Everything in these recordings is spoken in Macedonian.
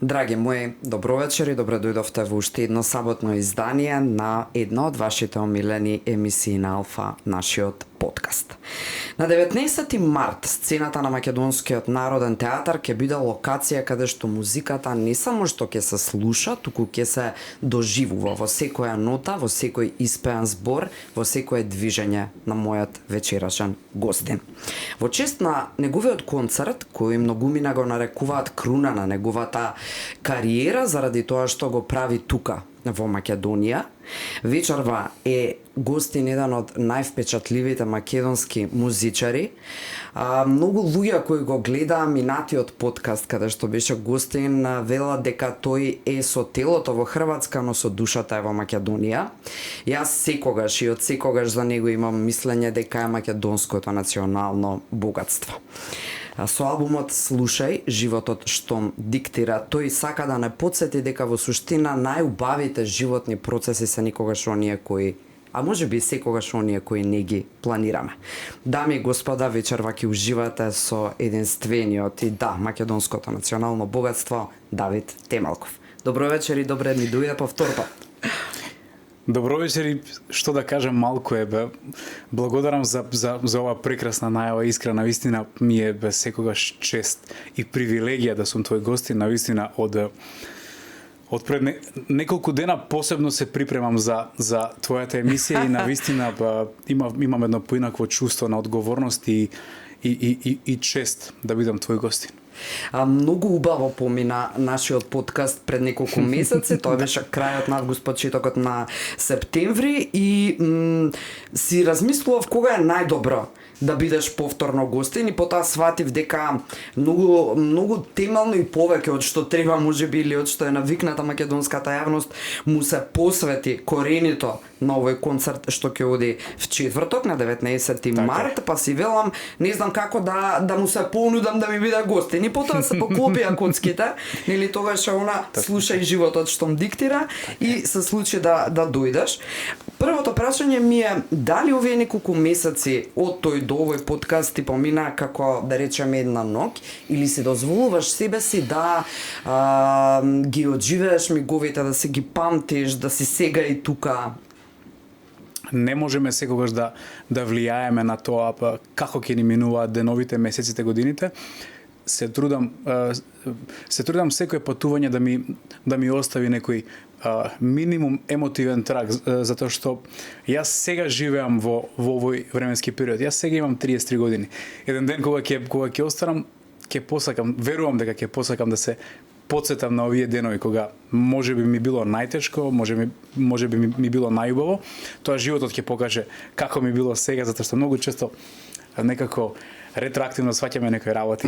Драги мои, добро вечер и добре дојдовте во уште едно саботно издание на една од вашите омилени емисии на Алфа, нашиот подкаст. На 19 март сцената на Македонскиот народен театар ќе биде локација каде што музиката не само што ќе се слуша, туку ќе се доживува во секоја нота, во секој испеан збор, во секое движење на мојот вечерашен гостин. Во чест на неговиот концерт, кој многумина го нарекуваат круна на неговата кариера заради тоа што го прави тука во Македонија, вечерва е гостин еден од највпечатливите македонски музичари. Многу луѓе кои го гледаа минатиот подкаст каде што беше гостин велат дека тој е со телото во Хрватска, но со душата е во Македонија. Јас секогаш и од секогаш за него имам мислење дека е македонското национално богатство. Со албумот Слушај, животот што диктира, тој сака да не потсети дека во суштина најубавите животни процеси се никогаш оние кои, а може би секогаш оние кои не ги планираме. Дами и господа, вечерва ќе уживате со единствениот и македонското национално богатство Давид Темалков. Добро вечер и добре ми дојде повтор пат. Добро вечер и што да кажам малку благодарам за оваа прекрасна најава, искрена, вистина ми е секогаш чест и привилегија да сум твој гостин, навистина од пред неколку дена посебно се припремам за твојата емисија и навистина имам едно поинакво чувство на одговорност и чест да бидам твој гостин. Многу убаво помина нашиот подкаст пред неколку месеци, тоа беше крајот на август, почетокот на септември и си размислував кога е најдобро да бидеш повторно гостин и потоа сватив дека многу темално и повеќе од што треба можеби или од што е навикната македонската јавност му се посвети коренито на овој концерт што ќе оди в четврток на 19 март, па си велам не знам како да му се понудам да ми биде гостин и потоа се поклопија коцките, нели тогаш она слушај животот што м диктира и се случи да дојдеш. Првото прашање ми е дали овие неколку месеци од тој до овој подкаст ти помина како да речеме една ноќ или си дозволуваш себе си да ги одживееш миговите, да си ги памтиш, да си сега и тука? Не можеме секогаш да влијаеме на тоа како ќе ни минуваат деновите, месеците, годините. Се трудам секое патување да ми остави некој минимум емотивен траг, затоа што јас сега живеам во овој временски период. Јас сега имам 33 години. Еден ден кога ќе остарам, ќе посакам, верувам дека ќе посакам да се потсетам на овие денови кога можеби ми било најтешко, можеби ми било најубаво. Тоа животот ќе покаже како ми било сега, затоа што многу често некако ретроактивно сваќаме некои работи.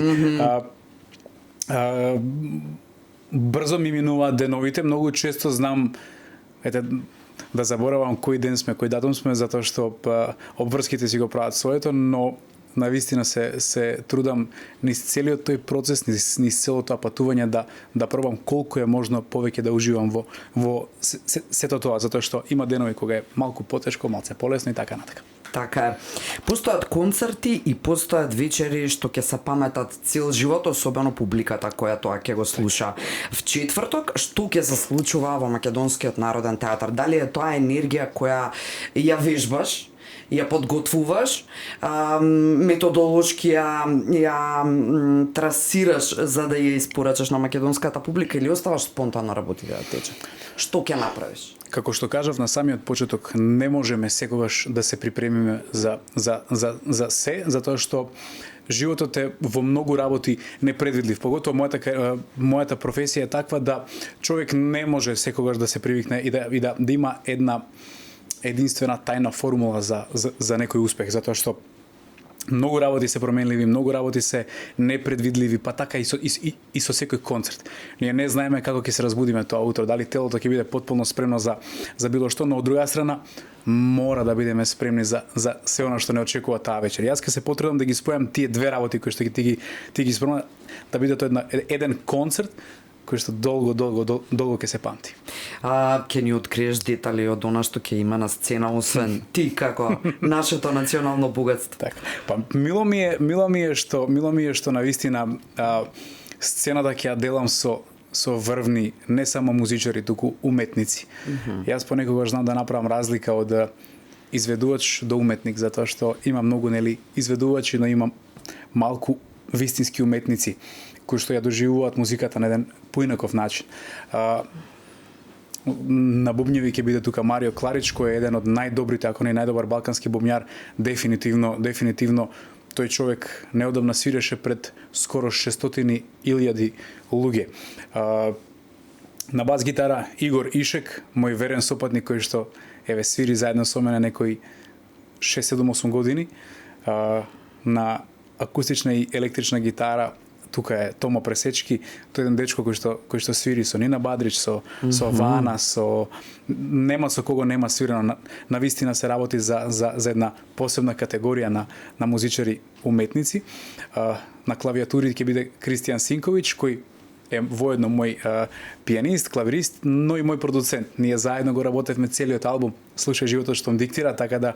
Брзо ми минуваат деновите, многу често знам да заборавам кој ден сме, кој датум сме, затоа што обврските си го прават своето, но навистина се трудам низ целиот тој процес, низ целото тоа патување да пробам колку е можно повеќе да уживам во сето тоа, затоа што има денови кога е малку потешко, малце полесно и така натака. Така е. Постојат концерти и постојат вечери што ќе се паметат цел живот, особено публиката која тоа ќе го слуша. В четврток, што ќе се случува во Македонскиот народен театар? Дали е тоа енергија која ја вежбаш, ја подготвуваш, методолошки ја трасираш за да ја испорачаш на македонската публика или оставаш спонтанно работите да тече? Што ќе направиш? Како што кажав на самиот почеток, не можеме секогаш да се припремиме за се, затоа што животот е во многу работи непредвидлив. Поготово мојата професија е таква да човек не може секогаш да се привикне и да има една единствена тајна формула за некој успех, затоа што многу работи се променливи, многу работи се непредвидливи, па така и со секој концерт. Ние не знаеме како ќе се разбудиме тоа утро, дали телото ќе биде потполно спремно за било што, но од друга страна мора да бидеме спремни за се она што не очекува таа вечер. Јас ќе се потрудам да ги спојам тие две работи кои што ти ги спомна, да биде тоа еден концерт кој што долго ќе се памти. Ќе ни откриеш детали од она што ќе има на сцена, освен ти како нашето национално богатство? Така. Па мило ми е што навистина сцената ќе ја делам со со врвни не само музичари, туку уметници. Јас понекогаш знам да направам разлика од изведувач до уметник, затоа што има многу изведувачи, но има малку вистински уметници кои што ја доживуваат музиката на еден поинаков начин. На бубњеви ќе биде тука Марио Кларич, кој е еден од најдобрите, ако не најдобар балкански бубњар, дефинитивно тој човек неодамна свиреше пред скоро 600.000 луѓе. На бас гитара Игор Ишек, мој верен сопатник кој што свири заедно со мене некои 6-7-8 години. На акустична и електрична гитара тука е Томо Пресечки, тој еден дечко кој што свири со Нина Бадрич, со Вана, нема со кого нема свирено. На вистина се работи за една посебна категорија на музичари уметници. На клавиатури ќе биде Кристијан Синковиќ, кој е воедно мој пианист, клавирист, но и мој продуцент. Ние заедно го работевме целиот албум Слушај животот што диктира, така да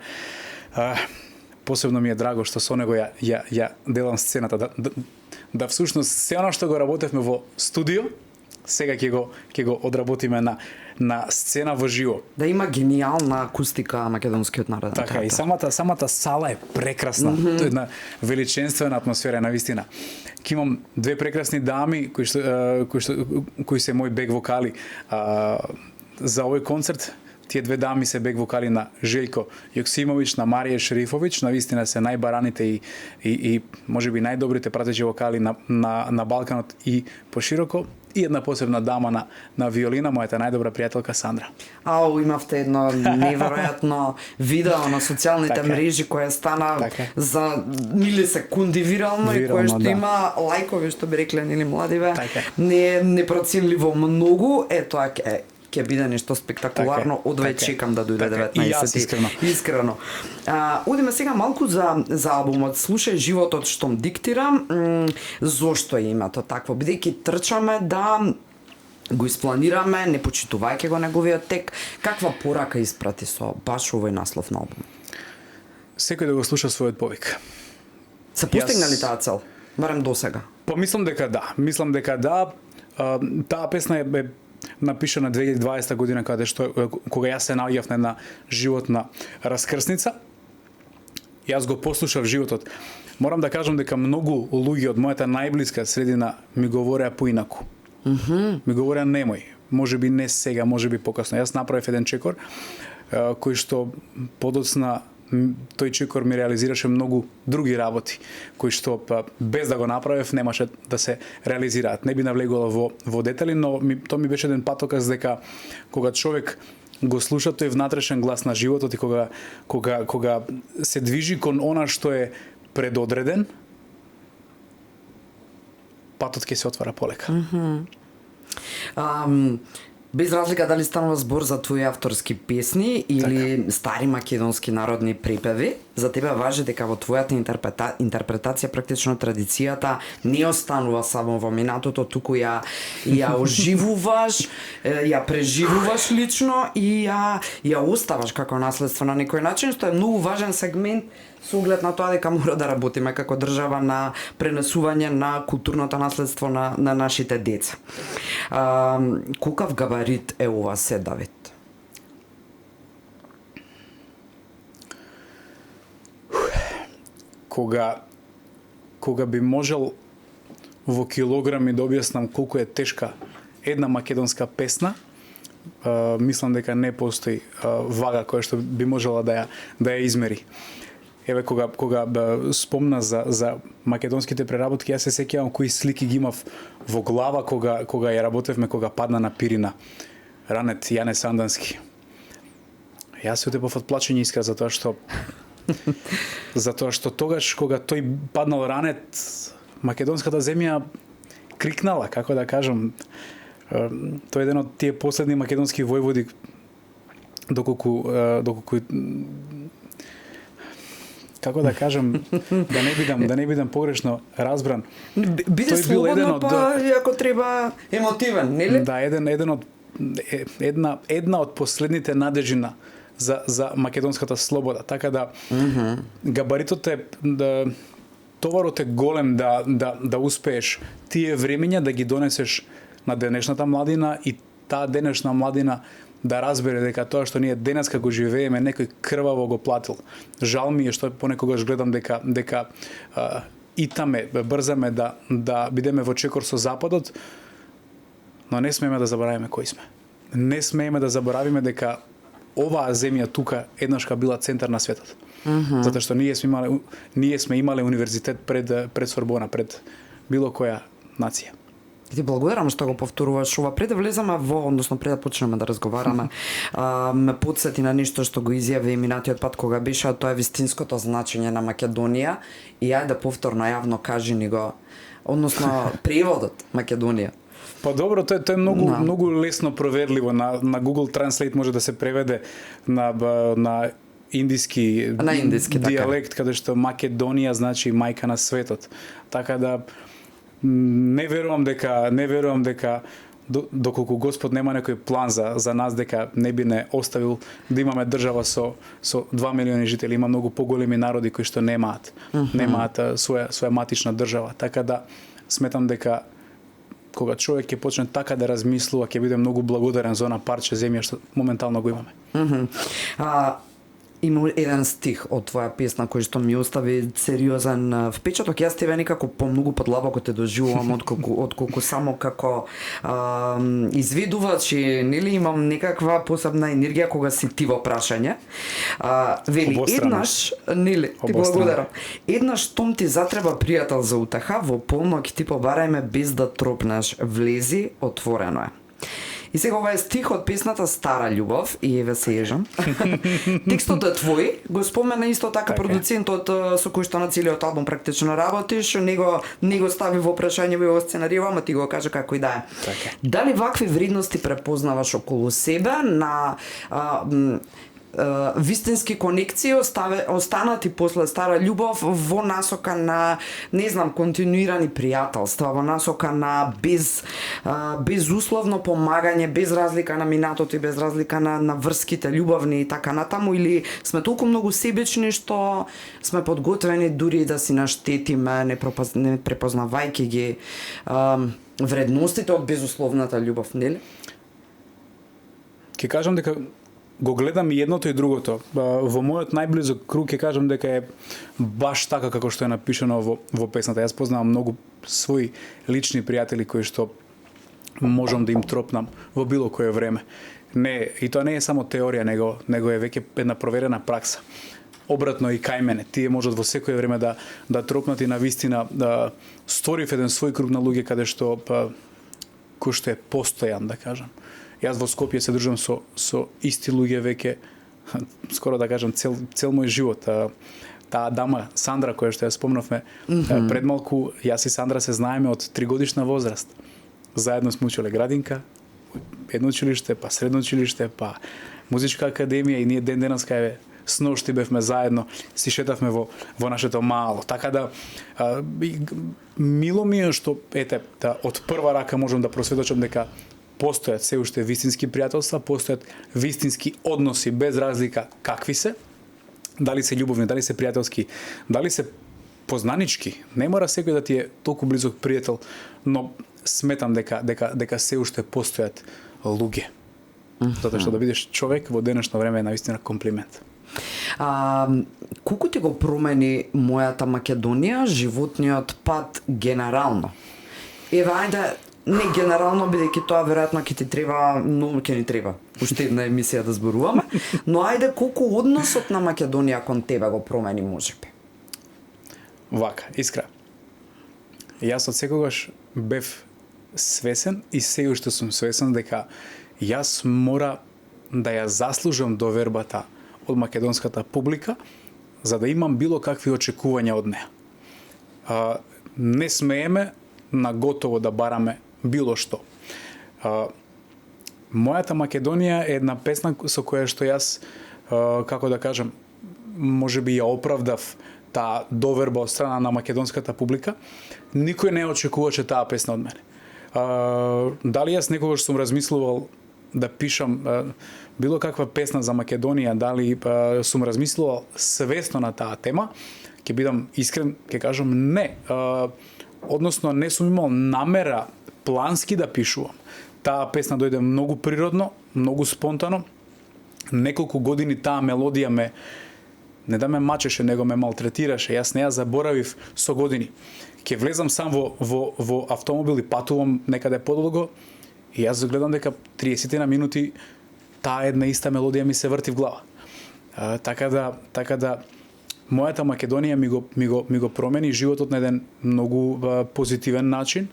посебно ми е драго што со него ја делам сцената, да всушност се она што го работевме во студио, сега ќе го одработиме на сцена во живо. Да има гениална акустика македонскиот народен театар. Така, и самата сала е прекрасна. Тоа е една величенствена атмосфера, навистина. Ќе имам две прекрасни дами кои се мои бек вокали за овој концерт. Тие две дами се бек вокали на Желјко Јоксимовиќ, на Марија Шерифовиќ, навистина се најбараните и можеби најдобрите пратечи вокали на Балканот и пошироко, и една посебна дама на виолина, мојата најдобра пријателка Сандра. Имавте едно неверојатно видео на социјалните мрежи кое стана за милисекунди вирално и кое што има лајкови, што би рекле младиве, непроценливо многу. Тоа ќе биде нешто спектакуларно, одвај чекам да дојде 19. Искрено. Одиме сега малку за албумот Слушај животот што диктира. Зошто е името такво? Бидејќи трчаме да го испланираме, не почитувајќи го неговиот тек, каква порака испрати со баш овој наслов на албум? Секој да го слуша својот повик. Се постигнали таа цел? Барем до сега. Мислам дека да. Таа песна е напишана 2020 година, кога јас се наоѓав на една животна раскрсница. Јас го послушав животот. Морам да кажам дека многу луѓе од мојата најблиска средина ми говореа поинаку. Ми говореа немој. Можеби не сега, можеби покасно. Јас направив еден чекор кој што подоцна тој чекор ми реализираше многу други работи, кои што без да го направев немаше да се реализираат. Не би навлегувала во детали, но тоа ми беше еден патоказ дека кога човек го слуша тој внатрешен глас на животот и кога се движи кон она што е предодреден, патот ќе се отвара полека. Без разлика дали станува збор за твои авторски песни или стари македонски народни припеви, за тебе важи дека во твојата интерпретација практично традицијата не останува само во минатото, туку ја оживуваш, ја преживуваш лично и ја оставаш како наследство на некој начин, што е многу важен сегмент со оглед на тоа дека мора да работиме како држава на пренесување на културното наследство на нашите деца. Колкав габарит е ова се, Давид? Кога би можел во килограми да објаснам колку е тешка една македонска песна, мислам дека не постои вага која што би можела да ја измери. Еве кога спомна за македонските преработки, јас се сеќавам кои слики ги имав во глава кога ја работевме, кога падна на Пирина ранет Јане Сандански. Јас се утепав од плачење искра затоа што тогаш кога тој паднал ранет, македонската земја крикнала, како да кажам. Тој е еден од тие последни македонски војводи доколку како да кажам, да не бидам погрешно разбран. Биде слободно, ако треба емотивен, нели? Да, една од последните надежи за македонската слобода. Така да габаритот е товарот е голем да успееш тие времења да ги донесеш на денешната младина и таа денешна младина да разбере дека тоа што ние денеска го живееме некој крваво го платил. Жал ми е што понекогаш гледам дека итаме, брзаме да бидеме во чекор со Западот, но не смееме да заборавиме кои сме. Не смееме да заборавиме дека оваа земја тука еднашка била центар на светот. Затоа што ние сме имале универзитет пред Сорбона, пред било која нација. Ти благодарам што го повторуваш ова. Пред да влеземе односно пред да почнеме да разговараме, ме потсети на нешто што го изјави минатиот пат кога беше, а тоа е вистинското значење на Македонија и ајде повторно јавно кажи ни го, односно преводот Македонија. Па добро, тоа е многу лесно проверливо. На Google Translate може да се преведе на индиски диалект, каде што Македонија значи мајка на светот. Така да не верувам дека доколку Господ нема некој план за нас, дека не би не оставил да имаме држава со 2 милиони жители. Има многу поголеми народи кои што немаат своја матична држава. Така да сметам дека кога човек ќе почне така да размислува, ќе биде многу благодарен за она парче земја што моментално го имаме. Има еден стих од твоја песна кој што ми остави сериозен впечаток. Јас тебе некако помногу подлабоко те доживувам отколку само како изведувач и нели имам некаква посебна енергија кога си ти во прашање. Вели еднаш, нели, ти благодарам. Еднаш том ти затреба пријател за утеха, во полноќ ти побарајме без да тропнеш, влези, отворено е. И сега ова е стих од песната Стара љубов и еве се ежам. Текстот е твој, го спомена исто така продуцентот со кој што на целиот албум практично работиш, него стави во прашање во сценаријава, ама ти го кажа како и да е. Дали вакви вредности препознаваш околу себе на вистински конекции останати после Стара љубов во насока на, не знам, континуирани пријателства, во насока на безусловно помагање, без разлика на минатото и без разлика на врските љубовни и така натаму, или сме толку многу себични што сме подготвени дури да си наштетиме, не препознавајќи ги вредностите од безусловната љубов, нели? Ќе кажам дека го гледам и едното и другото. Во мојот најблизок круг ќе кажам дека е баш така како што е напишано во песната. Јас познавам многу своји лични пријатели кои што можам да им тропнам во било кое време. Не, и тоа не е само теорија, него е веќе една проверена пракса. Обратно и кај мене. Тие можат во секое време да тропнат и на вистина створив еден свој круг на луѓе каде што кој што е постојан, да кажам. Јас во Скопје се држам со исти луѓе веќе, скоро да кажам, цел мој живот. Таа дама, Сандра, која што ја спомнавме пред малку, јас и Сандра се знаеме од 3-годишна возраст. Заедно сме учеле градинка, едно училиште, па средно училиште, па музичка академија и ние ден денес кај сношти бевме заедно, си шетавме во нашето мало. Така да мило ми е што од прва рака можам да просведочам дека постојат се уште вистински пријателства, постојат вистински односи без разлика какви се, дали се љубовни, дали се пријателски, дали се познанички. Не мора секој да ти е толку близок пријател, но сметам дека се уште постојат луѓе. Затоа што да бидеш човек во денешно време е навистина комплимент. Колку ти го промени мојата Македонија, животниот пат генерално? Еве, ајде, не генерално, бидејќи тоа веројатно ќе ти треба, многу ќе ни треба уште една емисија да зборуваме, но ајде колку односот на Македонија кон тебе го промени можеби? Вака, искра. Јас од секогаш бев свесен и се уште сум свесен дека јас мора да ја заслужам довербата од македонската публика за да имам било какви очекувања од неа. Не смееме на готово да бараме било што. Мојата Македонија е една песна со која што јас, како да кажам, можеби ја оправдав таа доверба од страна на македонската публика. Никој не очекуваше таа песна од мене. Дали јас некогаш сум размислувал да пишам било каква песна за Македонија, дали сум размислувал свесно на таа тема, ќе бидам искрен, ќе кажам не. Односно, не сум имал намера плански да пишувам. Таа песна дојде многу природно, многу спонтано. Неколку години таа мелодија не да ме мачеше, него ме малтретираше. Јас не ја заборавив со години. Ке влезам сам во автомобил и патувам некаде подолго и јас гледам дека 30 на минути таа една иста мелодија ми се врти в глава. Така да мојата Македонија ми го промени животот на еден многу позитивен начин.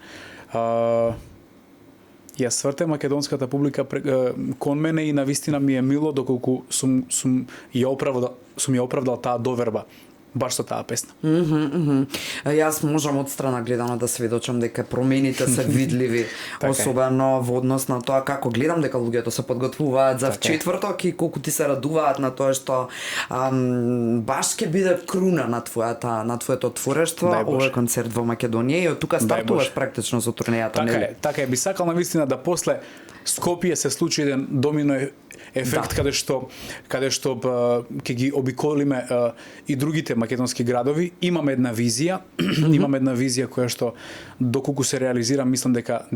Ја сврте македонската публика кон мене и навистина ми е мило доколку сум ја оправдал таа доверба баш со таа песна. Јас можам од страна гледано да сведочам дека промените се видливи, особено во однос на тоа како гледам дека луѓето се подготвуваат за четврток и колку ти се радуваат на тоа што баш ќе биде круна на твоето творештво овој концерт во Македонија и од тука стартуваш практично со турнејата, нели? Така е, би сакал навистина да после Скопје се случи еден домино ефект каде што ќе ги обиколиме и другите македонски градови. Имаме една визија, која што доколку се реализира, мислам дека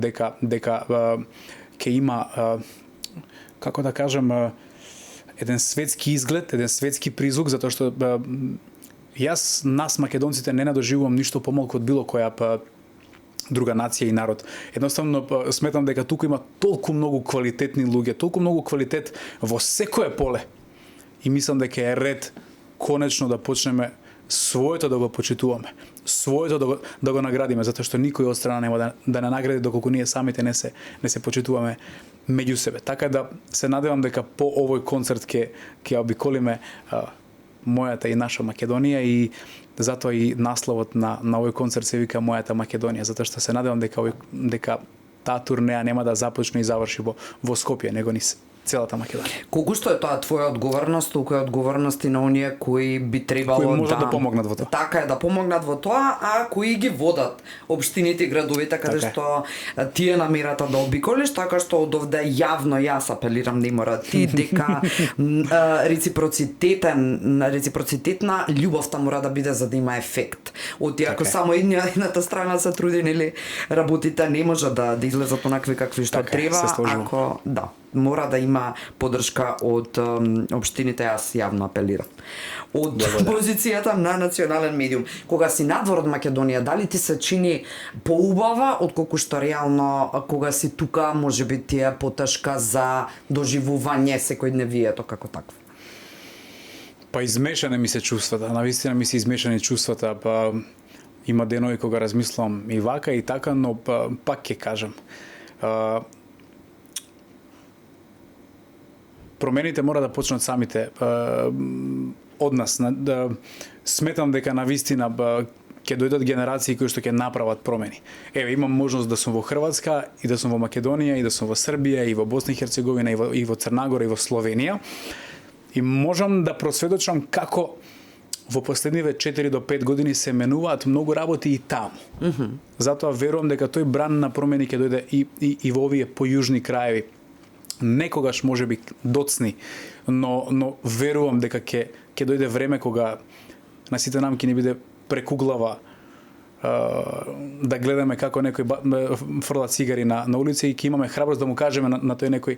ќе има како да кажам еден светски изглед, еден светски призвук, затоа што нас македонците не надоживувам ништо помалку од било која друга нација и народ. Едноставно сметам дека тука има толку многу квалитетни луѓе, толку многу квалитет во секое поле. И мислам дека е ред конечно да почнеме своето да го почитуваме, своето да го наградиме, затоа што никој од страна нема да не награди доколку ние самите не се почитуваме меѓу себе. Така да се надевам дека по овој концерт ќе обиколиме мојата и наша Македонија и затоа и насловот на овој концерт се вика Мојата Македонија, затоа што се надевам дека таа турнеја нема да започне и заврши во Скопје, него низ целата Македонија. Колку што е тоа твоја одговорност, толку е одговорност и на оние кои би требало кои можат да помогнат во тоа. Така е, да помогнат во тоа, а кои ги водат општините и градовите каде што тие намерата да обиколиш, така што од овде јавно јас апелирам не мора ти дека реципроцитетна љубовта мора да биде за да има ефект. Оти ако само едната страна се труди, нели, работите не може да излезат онакви какви што треба, ако мора да има поддршка од општините, јас јавно апелирам. Од позицијата на национален медиум, кога си надвор од Македонија, дали ти се чини поубава отколку што реално кога си тука, можеби ти е потешка за доживување секојдневието како такво? Па измешане ми се чувствата, навистина ми се измешани чувствата, па има денови кога размислувам и вака и така, но пак ќе кажам. Промените мора да почнат самите од нас. Сметам дека навистина ќе дојдат генерации кои што ќе направат промени. Еве, имам можност да сум во Хрватска и да сум во Македонија и да сум во Србија и во Босна и Херцеговина и во Црнагора и во Словенија. И можам да просведочам како во последниве 4 до 5 години се менуваат многу работи и таму. Затоа верувам дека тој бран на промени ќе дојде и во овие појужни краеви. Некогаш може би доцни, но верувам дека ќе дојде време кога на сите нам ќе ни биде прекуглава да гледаме како некој фрла цигари на улица и ќе имаме храброст да му кажеме на тој некој: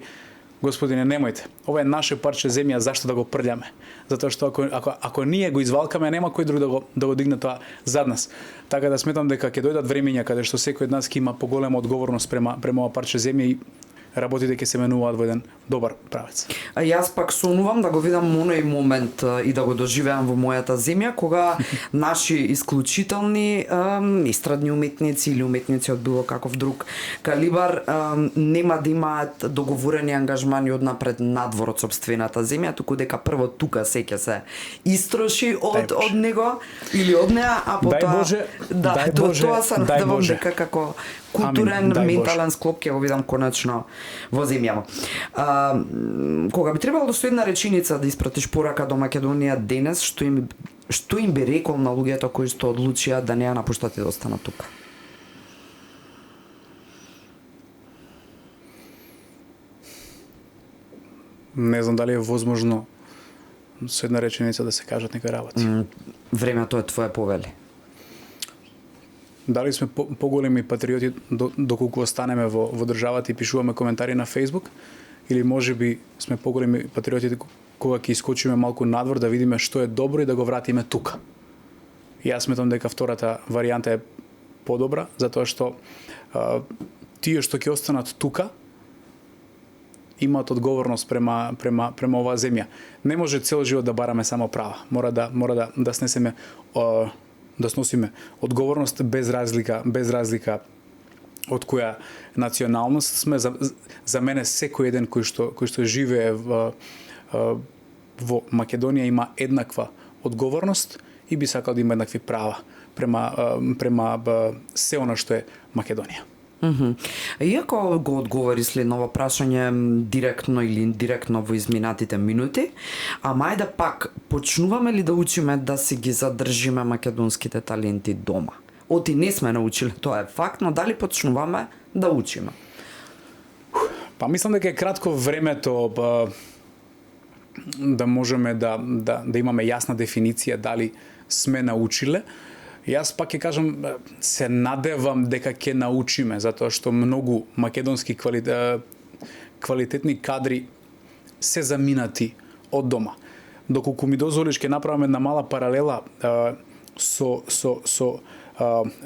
Господине, немојте. Ова е наше парче земја, зашто да го прљаме? Затоа што ако ние го извалкаме, нема кој друг да го дигне тоа зад нас. Така да сметам дека ќе дојдат времиња каде што секој од нас ќе има поголема одговорност према ова парче земја и работите ќе се менуваат во еден добар правец. А јас пак сонувам да го видам оној момент и да го доживеам во мојата земја, кога наши исклучителни естрадни уметници или уметници од било каков друг калибар нема да имаат договорени ангажмани однапред надвор од сопствената земја, туку дека прво тука се ќе се истроши од него или од неа, а потоа тоа се надевам дека како културен, ментален склоп ќе го видам конечно во земјава. Кога би требало со една реченица да испратиш порака до Македонија денес, што им би рекол на луѓето кои што одлучија да не ја напуштат и да останат тука? Не знам дали е возможно со една реченица да се кажат некои работи. Времето е твое, повели. дали сме поголеми патриоти доколку останеме во државата и пишуваме коментари на Facebook, или можеби сме поголеми патриоти кога ќе искочиме малку надвор да видиме што е добро и да го вратиме тука. И јас сметам дека втората варијанта е подобра, затоа што тие што ќе останат тука имаат одговорност према оваа земја. Не може цел живот да бараме само права. Мора да снесеме да сносиме одговорност без разлика од која националност сме. За мене секој еден кој што живее во Македонија има еднаква одговорност и би сакал да има еднакви права према се она што е Македонија. Иако го одговори следново прашање директно или индиректно во изминатите минути, мајде пак почнуваме ли да учиме да си ги задржиме македонските таленти дома? Оти не сме научиле, тоа е факт, но дали почнуваме да учиме? Па мислам дека е кратко времето да можеме да имаме јасна дефиниција дали сме научиле. Јас пак ќе кажам, се надевам дека ќе научиме, затоа што многу македонски квалитетни кадри се заминати од дома. Доколку ми дозволиш, ќе направиме една мала паралела со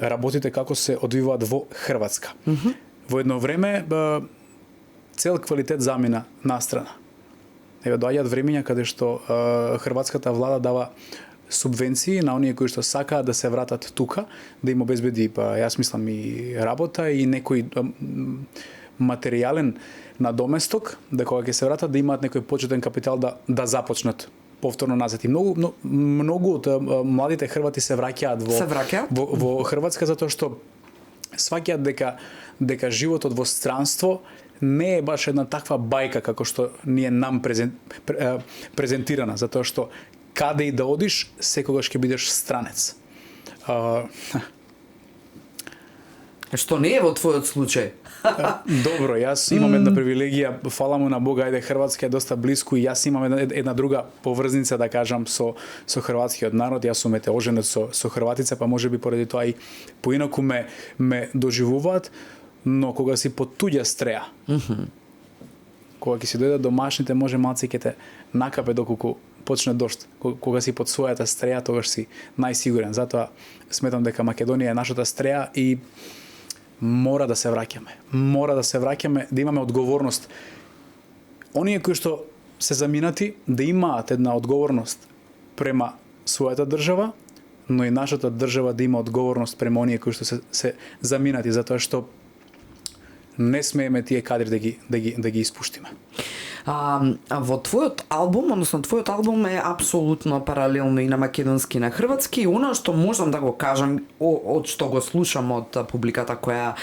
работите како се одвиваат во Хрватска. Во едно време цел квалитет замина настрана. Доаѓаат времења каде што хрватската влада дава субвенции на оние кои што сакаат да се вратат тука, да им обезбеди, јас мислам, и работа и некој материјален надоместок, да кога ќе се вратат да имаат некој почетен капитал да започнат повторно назад. И многу од младите хрвати се враќаат во Хрватска затоа што сваќаат дека животот во странство не е баш една таква бајка како што ние нам презентирана, затоа што каде и да одиш, секогаш ќе бидеш странец. Што не е во твојот случај. Добро, јас имам една привилегија, фала му на Бога, ајде Хрватска е доста блиску и јас имам една друга поврзница, да кажам, со хрватскиот народ. Јас сум оженет со хрватица, па можеби поради тоа и поинаку ме доживуваат, но кога си под туѓа стреја, кога ќе си дојдат домашните, може малце ќе те накапе доколку почне дожд. Кога си под својата стреја, тогаш си најсигурен. Затоа сметам дека Македонија е нашата стреја и мора да се враќаме. Мора да се враќаме, да имаме одговорност. Оние кои што се заминати, да имаат една одговорност према својата држава, но и нашата држава да има одговорност према оние кои што се заминати, затоа што не смееме тие кадри да ги испуштиме. Во твојот албум, односно твојот албум е апсолутно паралелно и на македонски и на хрватски, и она што можам да го кажам од што го слушам од публиката која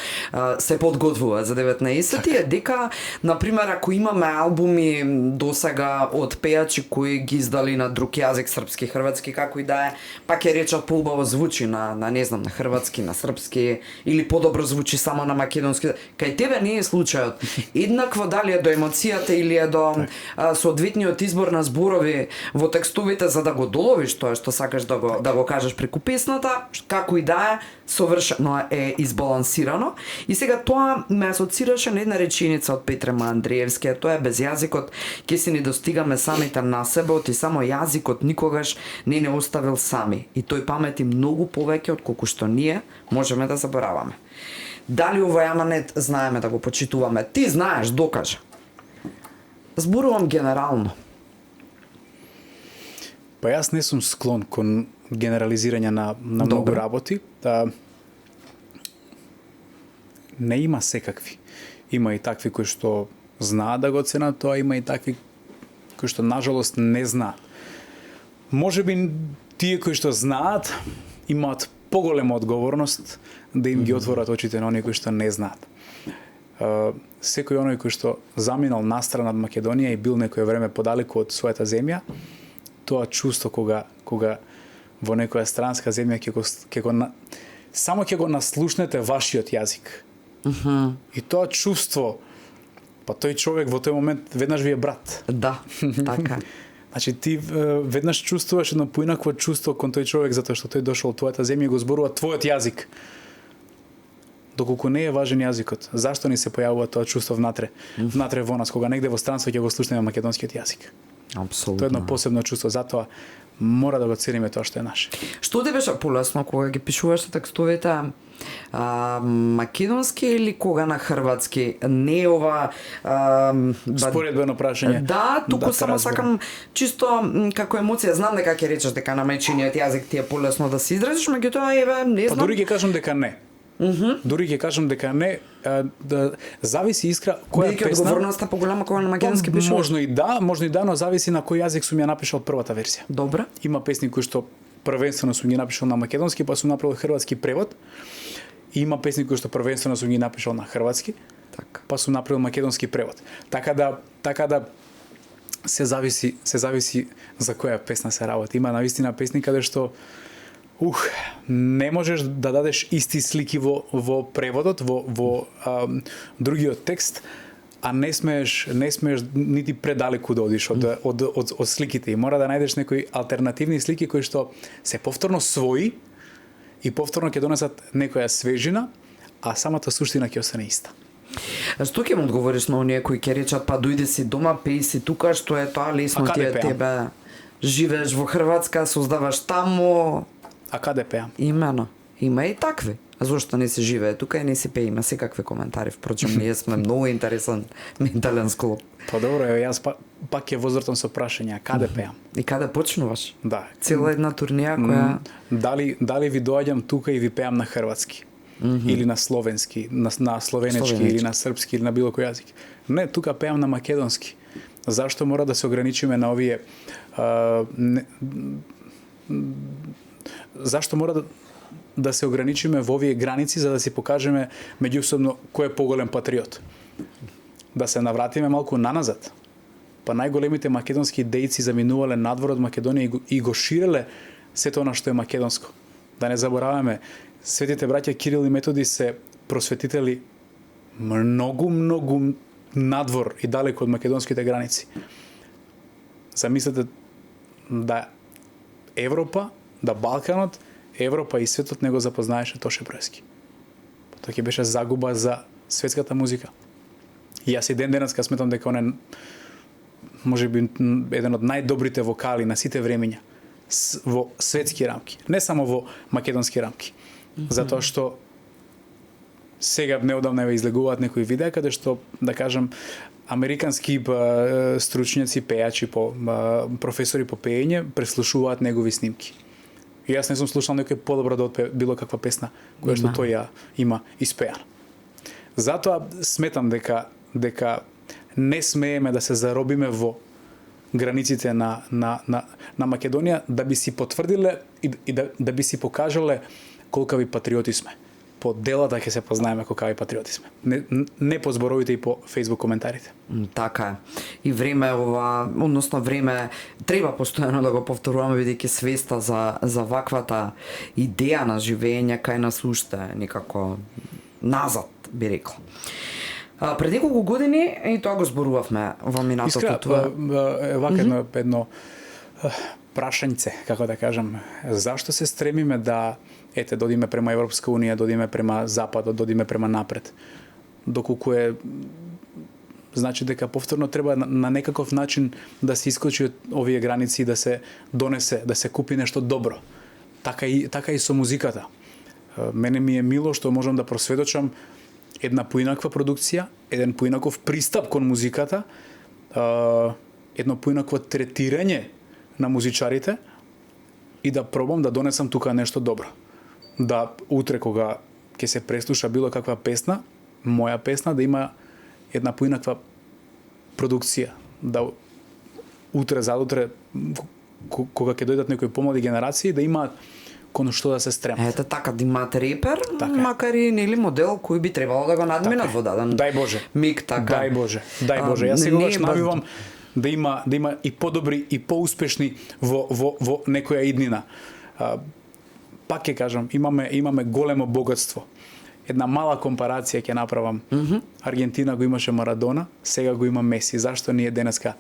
се подготвува за 19-ти е дека, например, ако имаме албуми досега од пејачи кои ги издали на друг јазик, српски, хрватски, како и да е, па ќе речат поубаво звучи на не знам, на хрватски, на српски, или подобро звучи само на македонски. Кај тебе не е случајот. Еднакво дали е до емоцијата или е до соодветниот избор на зборови во текстовите за да го доловиш тоа што сакаш да го кажеш преку песната, како и да е, совршено е избалансирано. И сега тоа ме асоцираше на една реченица од Петре Андреевски, тоа е: без јазикот ќе се ни достигаме самите на себе, оти само јазикот никогаш не оставил сами. И тој памети многу повеќе од колку што ние можеме да забораваме. Дали овој аманет знаеме да го почитуваме? Ти знаеш, докажа. Зборувам генерално. Па јас не сум склон кон генерализирање на многу работи. Не има секакви. Има и такви кои што знаат да го оценат тоа, има и такви кои што нажалост не знаат. Можеби тие кои што знаат имаат поголема одговорност да им ги отворат очите на оние кои што не знаат. Секој оној кој што заминал настрана од Македонија и бил некое време подалеку од својата земја, тоа чувство кога во некоја странска земја само ќе го наслушнете вашиот јазик. И тоа чувство, па тој човек во тој момент веднаш ви е брат. Да, така. Значи ти веднаш чувствуваш едно поинакво чувство кон тој човек затоа што тој дошол од твојата земја и го зборува твојот јазик. доколку не е важен јазикот, зашто ни се појавува тоа чувство внатре во нас, кога негде во странство ќе го слушнеме македонскиот јазик? Апсолутно. Тоа е едно посебно чувство, затоа мора да го цениме тоа што е наше. Што ти беше полесно кога ги пишуваше текстовите македонски или кога на хрватски? Не ова Споредбено прашање. Да, туку само разберам. сакам чисто како емоција. Знам дека ќе речеш дека на мајчиниот јазик ти е полесно да се изразиш, меѓутоа еве не Па знам. дури ќе кажам дека не. Дури ќе кажам дека не, да зависи искра која Бидејќи песна. одговорноста поголема кога на македонски пишуваш. Можно и да, но зависи на кој јазик сум ја напишал првата верзија. Добре. Има песни кои што првенствено сум ги напишал на македонски, па сум направил хрватски превод. И има песни кои што првенствено сум ги напишал на хрватски, Така. па сум направил македонски превод. Така да се зависи за која песна се работи. Има навистина песни каде што не можеш да дадеш исти слики во преводот, во другиот текст, а не смееш нити предалеку да одиш од сликите. И мора да најдеш некои алтернативни слики кои што се повторно своји и повторно ќе донесат некоја свежина, а самата суштина ќе остане иста. Што ќе му одговориш на оние кои ќе речат па дојди си дома, пеј си тука, што е тоа лесно А ти каде е пеам? тебе. Живееш во Хрватска, создаваш таму. А каде пеам? Имено. Има и такви. А зошто не се живее тука и не се пее? Има секакви коментари. Впрочем, ние сме многу интересен ментален склоп. Па добро, еве јас пак ќе возвртам со прашање, каде пеам? И каде почнуваш? Да. Цела една турнија која... Дали ви доаѓам тука и ви пеам на хрватски? Или на словенски, на словенечки, или на српски, или на било кој јазик? Не, тука пеам на македонски. Зашто мора да се ограничиме на овие... Зашто мора да се ограничиме во овие граници за да си покажеме меѓусобно кој е поголем патриот? Да се навратиме малку наназад. Па најголемите македонски дејци заминувале надвор од Македонија и го ширеле сето она што е македонско. Да не забораваме, светите браќа Кирил и Методи се просветители многу надвор и далеко од македонските граници. Замислете да Европа, да Балканот, Европа и светот не го запознаеше Тоше Проески. Тоа ќе беше загуба за светската музика. И јас и ден денеска сметам дека он е можеби еден од најдобрите вокали на сите времења во светски рамки, не само во македонски рамки. Затоа што сега неодамна излегуваат некои видеа каде што, да кажам, американски стручњаци, пејачи, професори по пеење преслушуваат негови снимки. И јас не сум слушал некој подобро да отпее било каква песна која што тој ја има испеана. Затоа сметам дека не смееме да се заробиме во границите на Македонија да би си потврдиле и да би си покажале колкави патриоти сме. По делата ќе се познаеме колкави патриоти сме. Не по зборовите и по Facebook коментарите. Така е. И време ова, односно време треба постојано да го повторуваме бидејќи свеста за ваквата идеја на живење кај нас уште некако назад, би рекла. Пред неколку години и тоа го зборувавме во минатото тоа. Вака едно прашањце, како да кажам, зашто се стремиме да додиме према Европска унија, додиме према Западот, додиме према напред. Доколку значи дека повторно треба на некаков начин да се исклучи од овие граници, да се донесе, да се купи нешто добро. Така и со музиката. Мене ми е мило што можам да просведочам една поинаква продукција, еден поинаков пристап кон музиката, едно поинакво третирање на музичарите и да пробам да донесам тука нешто добро. Да утре кога ќе се преслуша било каква песна, моја песна да има една поинаква продукција, да утре задутре кога ќе дојдат некои помлади генерации да имаат кон што да се стремат. Ете така, да имате репер, така макар и нели модел кој би требало да го надминат во даден Дај Боже. миг, така. Дај Боже. Јас сегогаш навивам да има и подобри и поуспешни во некоја иднина. Пак ќе кажам, имаме големо богатство. Една мала компарација ќе направам. Аргентина го имаше Марадона, сега го има Меси. Зашто ние денеска,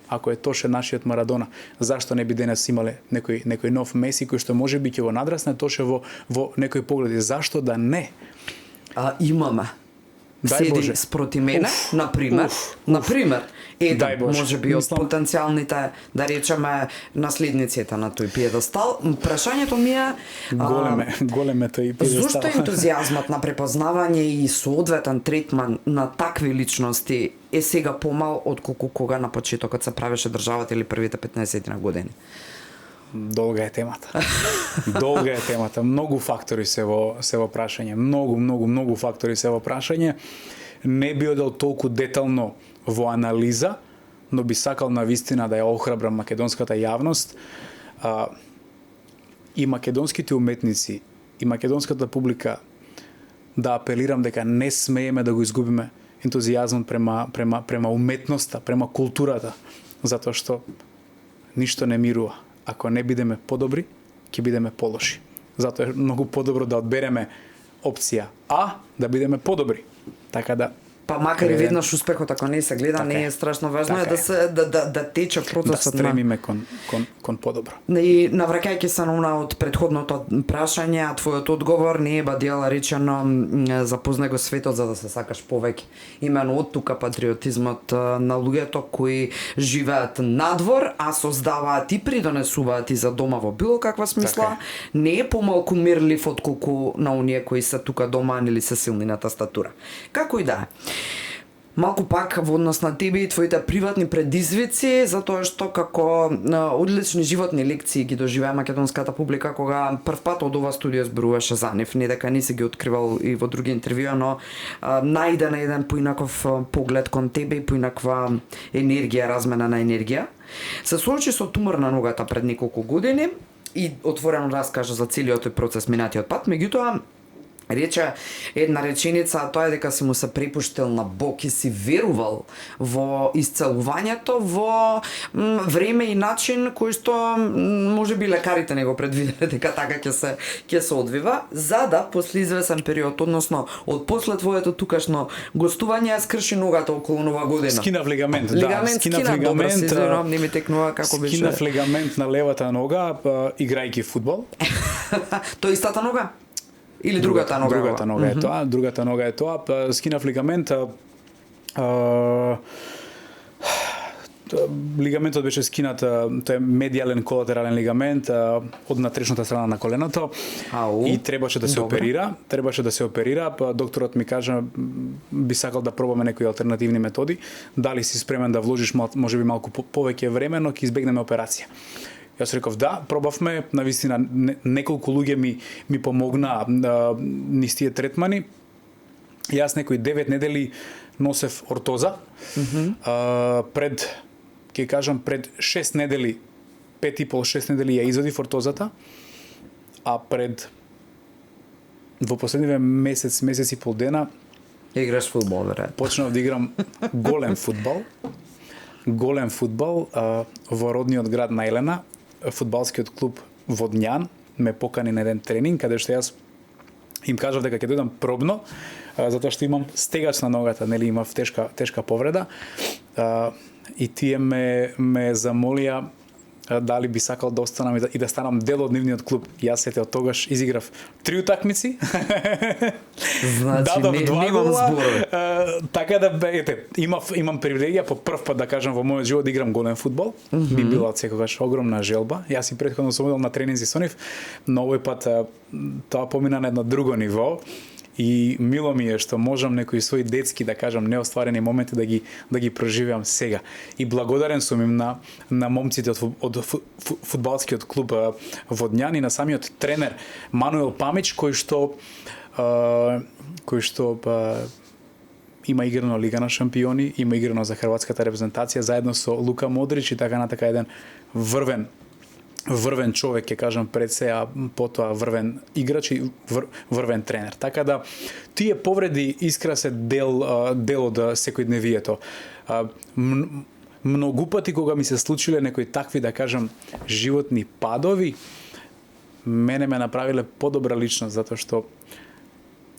ако е Тоше нашиот Марадона, зашто не би денес имале некој нов Меси кој што можеби ќе го надрасне Тоше во некој погледи? Зашто да не? Имаме. Дај Седи Боже. спроти мене, например, Дај еден Боже. може би од Мислам- потенцијалните, да речеме, наследниците на тој пиедестал. Прашањето ми е големе тој зошто пиедестал. ентузијазмот на препознавање и соодветен третман на такви личности е сега помал отколку кога на почетокот се правеше државата или првите 15 на години? Долга е темата. Долга е темата. Многу фактори се во прашање. Многу фактори се во прашање. Не би одел толку детално во анализа, но би сакал на вистина да ја охрабрам македонската јавност. И македонските уметници, и македонската публика да апелирам дека не смееме да го изгубиме ентузијазмот према уметноста, према културата, затоа што ништо не мирува. Ако не бидеме подобри, ќе бидеме полоши. Затоа е многу подобро да одбереме опција А, да бидеме подобри. Така да Па макар и веднаш успехот ако не се гледа, Така не е. е страшно важно Така е да се да тече да процесот на стремиме кон подобро. И навраќајќи се на она од претходното прашање, а твојот одговор не е бадјала речено запознай го светот за да се сакаш повеќе. Имено од тука патриотизмот на луѓето кои живеат надвор, а создаваат и придонесуваат и за дома во било каква смисла, Така не е помалку мирлив отколку на оние кои се тука дома или се силни на тастатура. Како и да е. Малку пак во однос на тебе и твоите приватни предизвици, затоа што како одлични животни лекции ги доживеа македонската публика кога првпат од ова студио зборуваше за нив, не дека не си ги откривал и во други интервјуа, но најде на еден поинаков поглед кон тебе и поинаква енергија, размена на енергија. Се соочи со тумор на ногата пред неколку години и отворено раскажа за целиот тој процес минатиот пат, меѓутоа рече една реченица, а тоа е дека си му се препуштил на Бог и си верувал во исцелувањето во време и начин кој што може би лекарите не го предвиделе дека така ќе се одвива, за да после извесен период, односно од после твоето тукашно гостување скрши ногата околу Нова година. Скинав легамент, добро се извинувам, не ми текнува како беше. Скинав легамент на левата нога, играјќи фудбал. Тоа истата нога? Или другата нога? Другата нога е тоа, другата нога е тоа. Скинав лигамент, лигаментот беше скинат, тоа е медијален колатерален лигамент од натрешната страна на коленото. И требаше да се оперира, докторот ми кажа би сакал да пробаме некои алтернативни методи, дали си спремен да вложиш можеби малку повеќе време, но ќе избегнеме операција. Јас реков да, пробавме, навистина неколку луѓе ми помогнаа низ тие третмани. Јас некои 9 недели носев ортоза. Пред 6 недели, 5,5-6 недели ја извадив ортозата, а во последниве месец и пол дена играш фудбал, веројатно. Почнав да играм голем фудбал во родниот град на Елена. Фудбалскиот клуб Водњан ме покани на еден тренинг каде што јас им кажав дека ќе дојдам пробно, затоа што имам стегач на ногата, нели имав тешка повреда. И тие ме замолија дали би сакал да останам и да станам дел од нивниот клуб. Јас сете од тогаш изиграв 3 утакмици. Значи, немам зборови. Така да, ете, имам привилегија по прв пат да кажам во мојот живот да играм голем фудбал. Би била секогаш огромна желба. Јас и претходно сум одел на тренинзи со нив, но овој пат тоа помина на едно друго ниво. И мило ми е што можам некои своји детски, да кажам, неостварени моменти да ги проживеам сега. И благодарен сум им на момците од фудбалскиот клуб Водњан и на самиот тренер Мануел Памич, кој што има играно Лига на шампиони, има играно за хрватската репрезентација заедно со Лука Модрич и така на така еден врвен човек, ќе кажам пред се, а потоа врвен играч и врвен тренер. Така да тие повреди искра се дел од секојдневието. Многу пати кога ми се случиле некои такви, да кажам, животни падови, мене ме направиле подобра личност, затоа што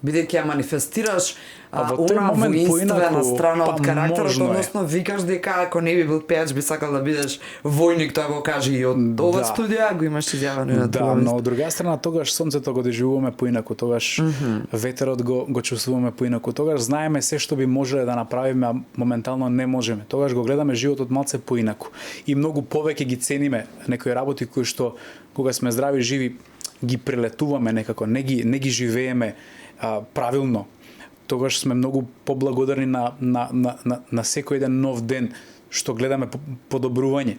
Бидејќи ја манифестираш во тој она момент воинствена поинаку, страна од па карактерот, можно е. односно викаш дека ако не би бил пејач би сакал да бидеш војник, тоа го кажи и од ова студија, го имаш изјавено на Да, но од друга страна тогаш сонцето го доживуваме поинаку, тогаш ветерот го чувствуваме поинаку, тогаш знаеме се што би можеле да направиме, а моментално не можеме. Тогаш го гледаме животот малце поинаку и многу повеќе ги цениме некои работи кои што кога сме здрави живи ги прелетуваме некако, не ги живееме правилно. Тогаш сме многу поблагодарни на секој еден нов ден што гледаме подобрување.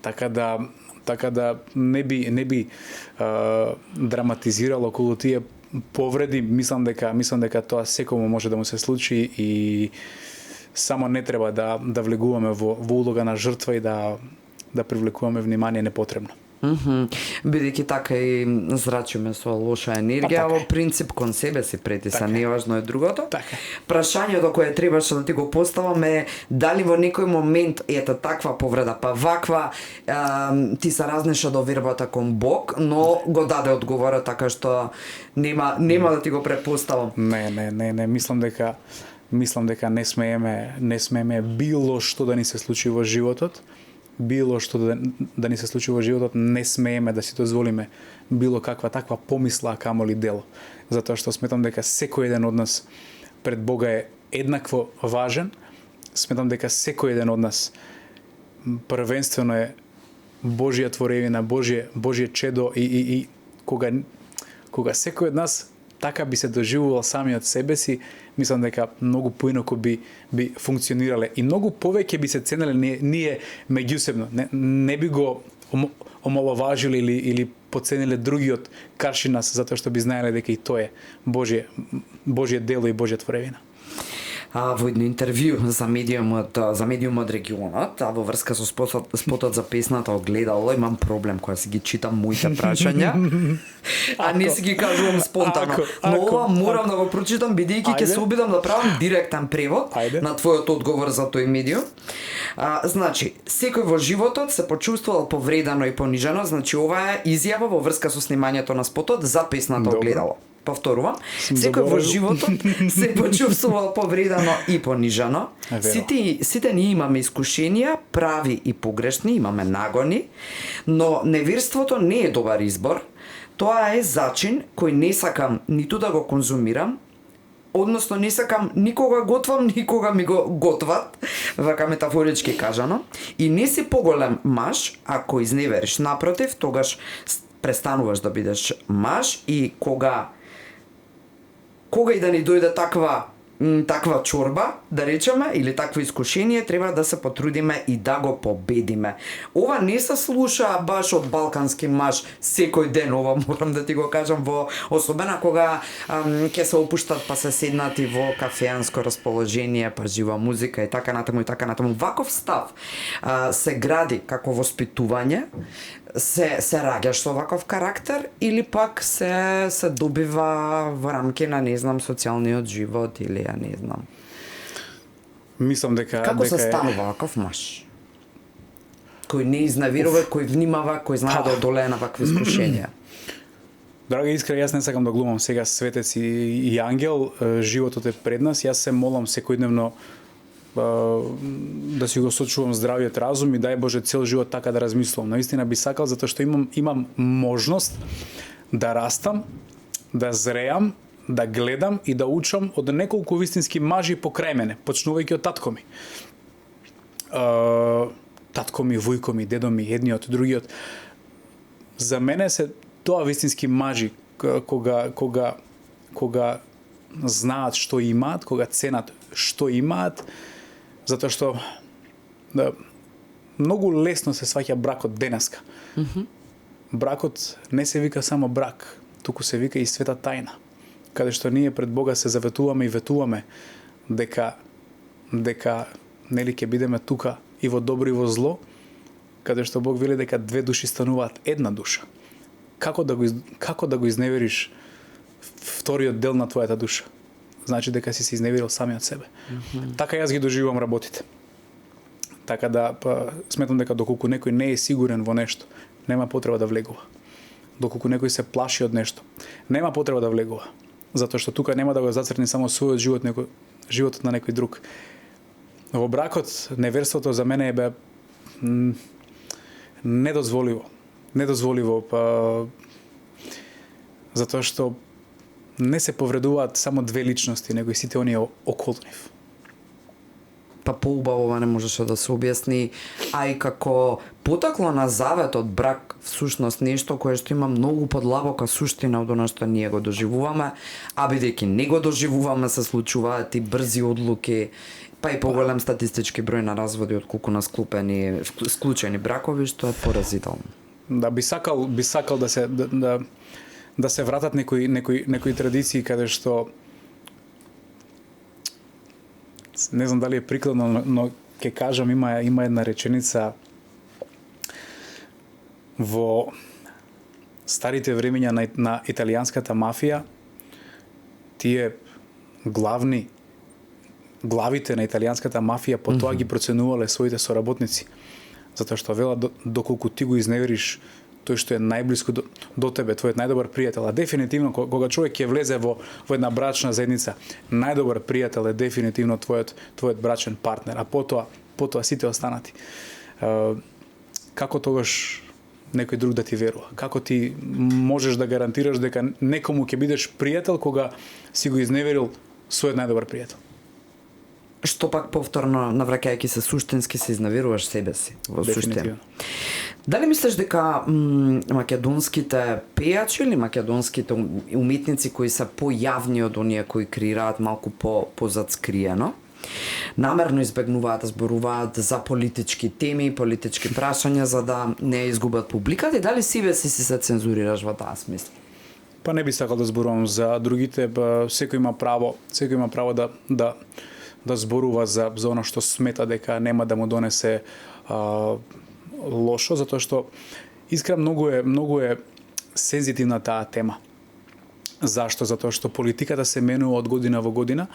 Така да не би драматизирало околу тие повреди, мислам дека тоа секому може да му се случи и само не треба да влегуваме во улога на жртва и да привлекуваме внимание непотребно. Бидејќи така и зрачиме со лоша енергија, во принцип кон себе си притиса, неважно е другото. Така. Прашањето кое требаше да ти го поставам е дали во некој момент ете таква повреда, па ваква ти се разнеша довербата кон Бог, но го даде одговора така што нема да ти го предпоставам. Не, мислам дека не смееме било што да ни се случи во животот. Било што да ни се случи во животот, не смееме да си дозволиме било каква таква помисла, а камоли дело. Затоа што сметам дека секој еден од нас пред Бога е еднакво важен. Сметам дека секој еден од нас првенствено е Божја творевина, Божје чедо и кога секој од нас така би се доживувал самиот себе си, мислам дека многу поинаку би функционирале и многу повеќе би се ценеле ние меѓусебно. Не би го омаловажили или поцениле другиот карши нас затоа што би знаеле дека и тоа е Божје дело и Божја творевина. Во едно интервју за медиумот регионот, во врска со спотот за песната Огледало, имам проблем кога си ги читам моите прашања, а не си ги кажувам спонтано. Но ова морам да го прочитам бидејќи ќе се обидам да правам директен превод на твојот одговор за тој медиум. Значи, секој во животот се почувствувал повредено и понижено, значи ова е изјава во врска со снимањето на спотот за песната Огледало. Повторувам, секој во животот се почувствувал повредено и понижено. Сите ние имаме искушенија, прави и погрешни, имаме нагони, но неверството не е добар избор. Тоа е зачин кој не сакам ниту да го конзумирам, односно не сакам никога готвам, никога ми го готват, вака метафорички кажано, и не си поголем маж ако изневериш. Напротив, тогаш престануваш да бидеш маж и кога и да ни дојде таква чорба, да речеме, или такво искушение, треба да се потрудиме и да го победиме. Ова не се слуша баш од балкански маж секој ден, ова морам да ти го кажам, особено кога ќе се опуштат па се седнати во кафеанско расположение, па жива музика и така натаму и така натаму. Ваков став се гради како воспитување, се раѓаш со ваков карактер или пак се добива во рамки на не знам социјалниот живот или ја не знам. Мислам дека како се станува ваков маж? Кој не изневерува, кој внимава, кој знае да одолее на вакви искушенија. Драги искрено, јас не сакам да глумам сега светец и ангел, животот е пред нас, јас се молам секојдневно да си го сочувам здравиот разум и дај Боже цел живот така да размислувам. Наистина би сакал затоа што имам можност да растам, да зреам, да гледам и да учам од неколку вистински мажи покрај мене, почнувајќи од татко ми. Татко ми, војко ми, дедо ми, едниот, другиот. За мене се тоа вистински мажи кога знаат што имаат, кога ценат што имаат, затоа што многу лесно се сваќа бракот денеска. Бракот не се вика само брак, туку се вика и света тајна, каде што ние пред Бога се заветуваме и ветуваме дека нели ќе бидеме тука и во добро и во зло, каде што Бог вели дека две души стануваат една душа. Како да го изневериш вториот дел на твојата душа? Значи дека си се изневерил самиот себе. Така јас ги доживувам работите. Така да сметам дека доколку некој не е сигурен во нешто, нема потреба да влегува. Доколку некој се плаши од нешто, нема потреба да влегува. затоа што тука нема да го зацрни само својот живот, него животот на некој друг. Во бракот неверството за мене е недозволиво. Недозволиво, затоа што не се повредуваат само две личности, него и сите оние околу нив. Па поубаво не можеше да се објасни, а и како потекло на заветот брак всушност нешто кое што има многу подлабока суштина од она што ние го доживуваме, а бидејќи не го доживуваме се случуваат и брзи одлуки, па и поголем статистички број на разводи отколку на склучени бракови, што е поразително. Да, би сакал да се вратат некои традиции каде што не знам дали е прикладно, но ќе кажам, има една реченица во старите времења на италијанската мафија, тие главите на италијанската мафија потоа ги проценувале своите соработници, затоа што велат доколку ти го изневериш тој што е најблиску до тебе, твојот најдобар пријател, а дефинитивно кога човек ќе влезе во една брачна заедница, најдобар пријател е дефинитивно твојот брачен партнер, а потоа сите останати. Како тогаш некој друг да ти верува? Како ти можеш да гарантираш дека некому ќе бидеш пријател кога си го изневерил својот најдобар пријател? Што пак повторно, навраќајќи се суштински, се изневеруваш себе си во суштина. Дали мислиш дека македонските пејачи или македонските уметници кои се појавни од оние кои креираат малку позацкриено, намерно избегнуваат да зборуваат за политички теми, политички прашања за да не изгубат публиката, и дали себе си се цензурираш во таа смисла? Па не би сакал да зборувам за другите, секој има право да зборува за она што смета дека нема да му донесе лошо, затоа што искрено многу е сензитивна таа тема. Зашто? Затоа што политиката се менува од година во година.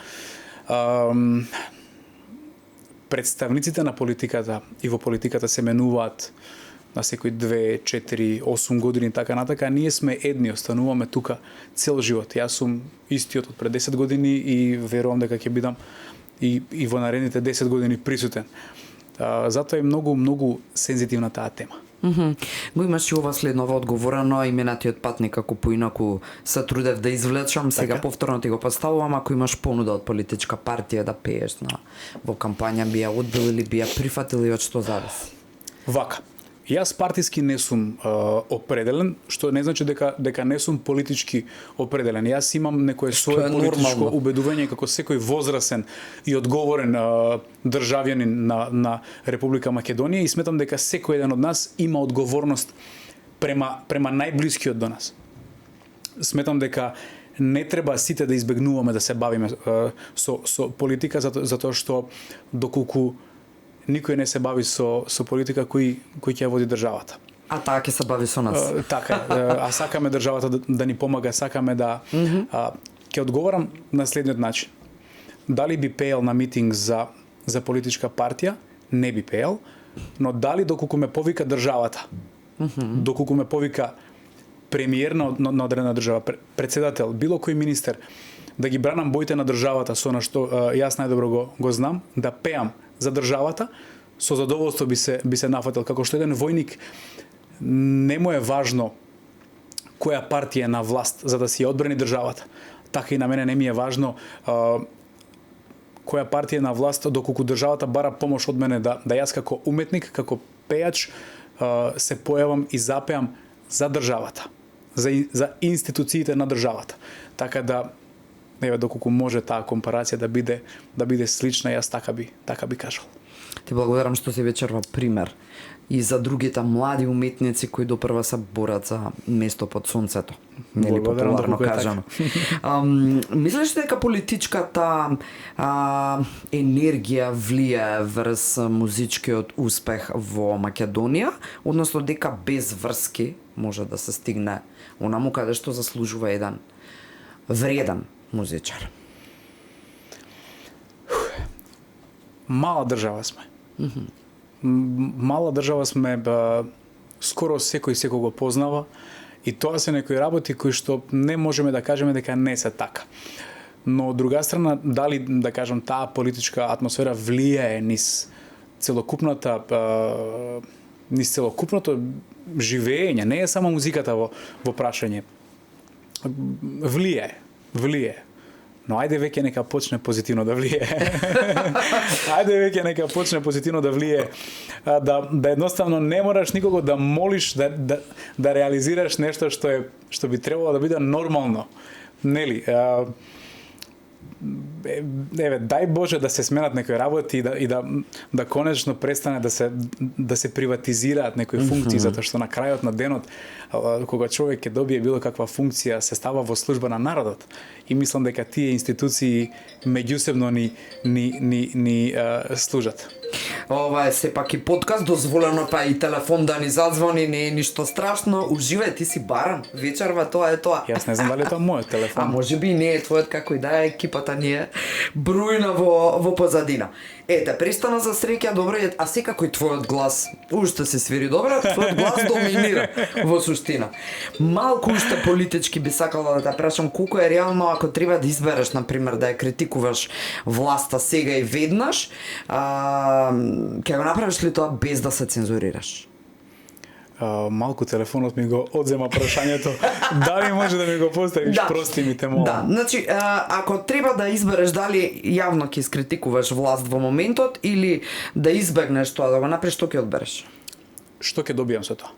Представниците на политиката и во политиката се менуваат на секој 2, 4, 8 години така натака. Ние сме едни, остануваме тука цел живот. Јас сум истиот од пред 10 години и верувам дека ќе бидам и во наредните 10 години присутен. Затоа е многу сензитивна таа тема. Го имаш и ова следново одговорено, и минатиот пат некако поинаку се трудев да извлечам, сега повторно ти го поставувам, ако имаш понуда од политичка партија да пееш во кампања, би ја одбил или би ја прифатил и од што зависи? Вака. Јас партиски не сум определен, што не значи дека не сум политички определен. Јас имам некое свое политичко убедување како секој возрасен и одговорен државјанин на Република Македонија, и сметам дека секој еден од нас има одговорност према најблискиот до нас. Сметам дека не треба сите да избегнуваме да се бавиме со политика, затоа што доколку никој не се бави со политика кој ќе води државата. А таа ќе се бави со нас. Така е. А сакаме државата да ни помага, сакаме да... Ќе одговорам на следниот начин. Дали би пеел на митинг за политичка партија? Не би пеел. Но дали доколку ме повика државата, доколку ме повика премиер на одредена држава, председател, било кој министер, да ги бранам боите на државата со на што јас најдобро го знам, да пеам за државата, со задоволство би се нафатил. Како што еден војник не му е важно која партија е на власт за да си ја одбрани државата. Така и на мене не ми е важно која партија е на власт, доколку државата бара помош од мене да јас како уметник, како пејач се појавам и запеам за државата, за институциите на државата. Така да доколку може таа компарација да биде слична, јас така би кажал. Ти благодарам што си вечерва пример и за другите млади уметници кои допрва се борат за место под сонцето. Нели популарно кажано. Мислиш дека политичката енергија влие врз музичкиот успех во Македонија, односно дека без врски може да се стигне онаму каде што заслужува еден вреден музичар? Мала држава сме. Мала држава сме, скоро секој го познава. И тоа се некои работи кои што не можеме да кажеме дека не се така. Но од друга страна, дали да кажам таа политичка атмосфера влијае низ целокупното живење, не е само музиката во прашање. Влијае. Но ајде веќе нека почне позитивно да влијае. Ајде веќе нека почне позитивно да влијае. Да едноставно не мораш никого да молиш да реализираш нешто што би требало да биде нормално. Нели? Дај Боже да се сменат некои работи и да конечно престане да се приватизираат некои функции, затоа што на крајот на денот кога човек ќе добие било каква функција, се става во служба на народот. И мислам дека тие институции меѓусебно ни служат. Ова е сепак и подкаст, дозволено па и телефон да ни зазвони, не е ништо страшно. Уживај, ти си баран, вечерва тоа е тоа. Јас не знам дали е тоа мојот телефон. А можеби и не е твојот, како и да е, екипата ни е брујна во позадина. Ете, пристана за среќа, добро е, а секако и твојот глас уште се свири добро, твојот глас доминира во суштина. Малку уште политички би сакала да те прашам колку е реално ако треба да избереш, например, да ја критикуваш власта сега и веднаш, ќе го направиш ли тоа без да се цензурираш? Малку телефонот ми го одзема прашањето. Дали може да ми го поставиш? Да. Прости ми те молам. Да, значи, ако треба да избереш дали јавно ќе искритикуваш власт во моментот или да избегнеш тоа да го направиш, што ќе одбереш? Што ќе добијам со тоа?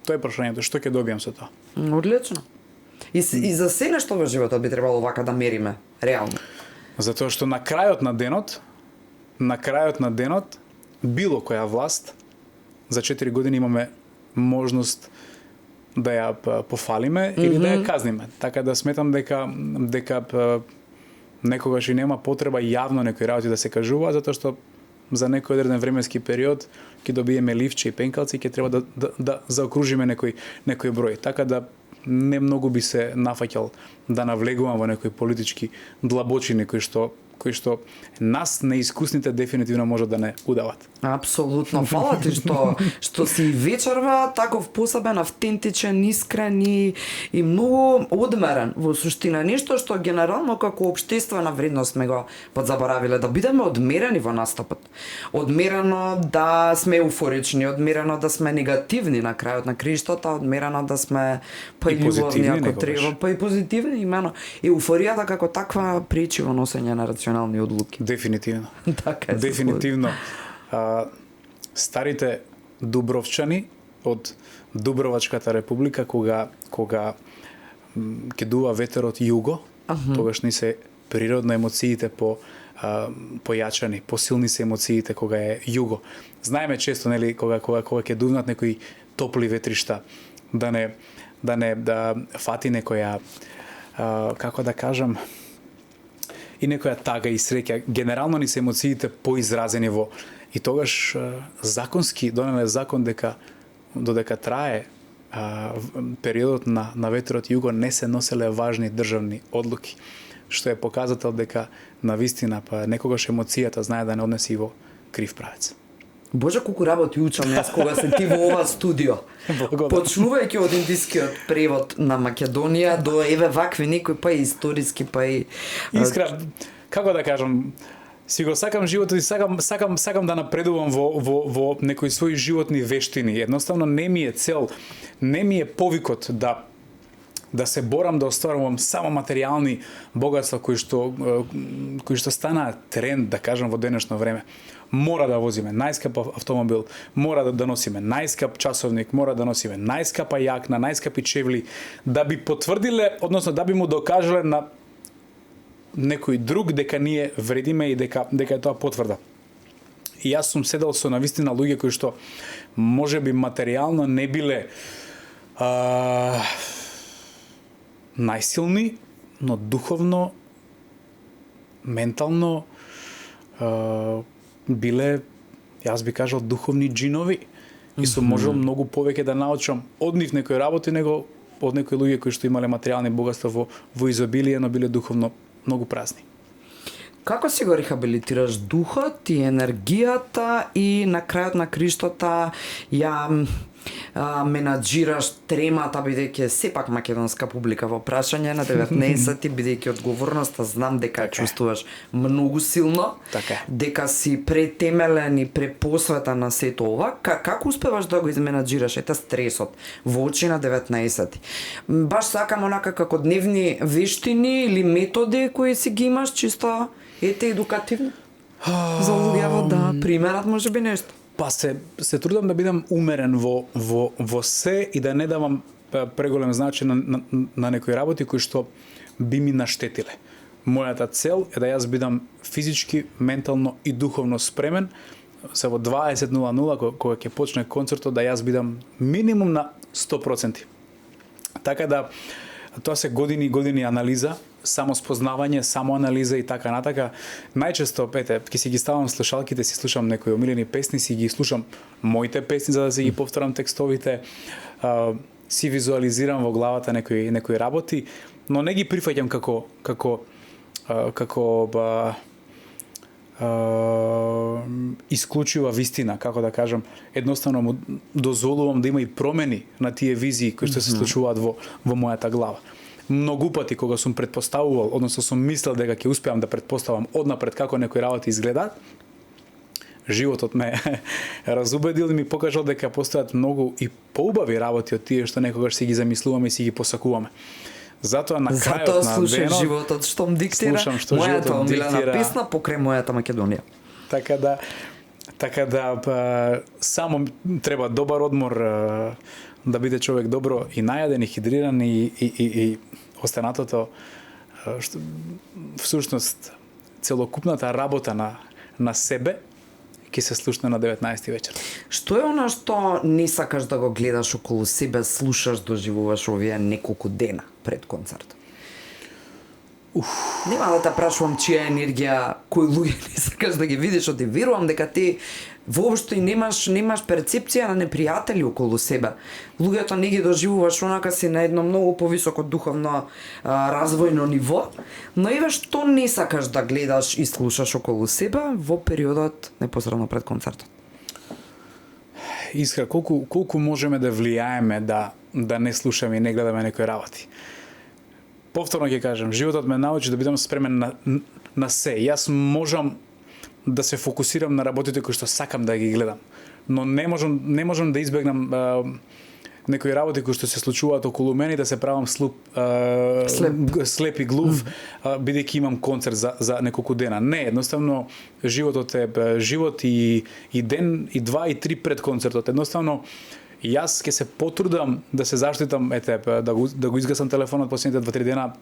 Тоа е прашањето, што ќе добијам со тоа? Одлично. И за се нешто во животот би требало вака да мериме, реално. Затоа што на крајот на денот, било која власт, за 4 години имаме можност да ја пофалиме или да ја казниме. Така да сметам дека некогаш и нема потреба јавно некои работи да се кажува, затоа што за некој одреден временски период ќе добиеме ливче и пенкалци, ќе треба да заокружиме некој број. Така да не многу би се нафаќал да навлегувам во некои политички длабочини кои што нас неискусните дефинитивно може да не удават. Апсолутно. Фала ти што си вечерва таков посебен, автентичен, искрен и многу одмерен во суштина. Нешто што генерално како општествена вредност сме го подзаборавиле, да бидеме одмерени во настапот. Одмерено да сме еуфорични, одмерено да сме негативни на крајот на криштото, одмерено да сме па и љубовни ако треба, па и позитивни имено. Еуфоријата како таква пречи во носење на рационални одлуки. Дефинитивно. Така е. Дефинитивно. Старите дубровчани од Дубровачката република кога ќе дува ветерот југо, тогаш ни се природно емоциите појачани, посилни се емоциите кога е југо. Знаеме често нели кога ќе дувнат некои топли ветришта да фати некоја како да кажам и некоја тага и среќа. Генерално ни се емоциите поизразени во и тогаш законски донеле закон дека додека трае периодот на ветерот југо не се носеле важни државни одлуки, што е показател дека навистина па некогаш емоцијата знае да не однеси и во крив правец. Боже, колку работи учам јас кога се ти во ова студио. Почнувајќи од индискиот превод на Македонија до еве вакви некои па и историски па и искрено, како да кажам, си го сакам животот и сакам да напредувам во некои своји животни вештини. Едноставно не ми е цел, не ми е повикот да се борам да остварувам само материјални богатства кои што станаат тренд, да кажам, во денешно време. Мора да возиме најскап автомобил, мора да носиме најскап часовник, мора да носиме најскапа јакна, најскапи чевли, да би потврдиле, односно да би му докажале на некој друг дека ние вредиме и дека е тоа потврда. И јас сум седел со навистина луѓе кои што можеби материјално не биле најсилни, но духовно, ментално биле, јас би кажал, духовни джинови. И сум можел многу повеќе да научам од нив некои работи, него од некои луѓе кои што имале материјални богатства во изобилие, но биле духовно многу празни. Како си го рехабилитираш духот и енергијата и на крајот на криштото ја менаџираш тремата, бидејќи сепак македонска публика во прашање на 19 бидејќи одговорноста знам дека ја чувствуваш многу силно, дека си претемелен и препосветен на сето ова. Како успеваш да го изменаџираш ете стресот во очи на 19? Баш сакам онака како дневни вештини или методи кои си ги имаш чисто ете едукативно за луѓето да примерат можеби нешто. Па се трудам да бидам умерен во се и да не давам преголем значај на некои работи кои што би ми наштетиле. Мојата цел е да јас бидам физички, ментално и духовно спремен за во 20:00 кога ќе почне концертот да јас бидам минимум на 100%. Така да тоа се години анализа, само спознавање, само анализа и така натака. Најчесто, ќе си ги ставам слушалките, си слушам некои омилени песни, си ги слушам моите песни за да си ги повторам текстовите, си визуализирам во главата некои работи, но не ги прифаќам како исклучива вистина, како да кажам. Едноставно му дозволувам да има и промени на тие визии кои што се случуваат во мојата глава. Многу пати кога сум предпоставувал, односно сум мислел дека ќе успеам да предпоставам однапред како некои работи изгледаат, животот ме разубедил и ми покажал дека постојат многу и поубави работи од тие што некогаш си ги замислуваме и си ги посакуваме. Затоа на крајот на денот животот штом диктира, мојата омилена песна покрај мојата Македонија. Така да само треба добар одмор да биде човек добро и најаден и хидриран и останатото всушност целокупната работа на себе ќе се слушне на 19 вечер. Што е она што не сакаш да го гледаш околу себе, слушаш, доживуваш овие неколку дена пред концертот? Нема да те прашувам чија енергија, кои луѓе не сакаш да ги видиш, оти верувам дека ти воопшто и немаш перцепција на непријатели околу себе. Луѓето не ги доживуваш онака си на едно многу повисоко духовно развојно ниво, но еве што не сакаш да гледаш и слушаш околу себе во периодот непосредно пред концертот. Искра, колку можеме да влијаеме да не слушаме и не гледаме некои работи. Повторно ќе кажам, животот ме научи да бидам спремен на се. Јас можам да се фокусирам на работите кои што сакам да ги гледам, но не можам да избегнам некои работи кои што се случуваат околу мене, да се правам слеп и глув, бидејќи имам концерт за неколку дена. Не, едноставно животот е живот и ден, и два, и три пред концертот. Едноставно јас ќе се потрудам да се заштитам, да го изгасам телефонот последните 2-3 дена,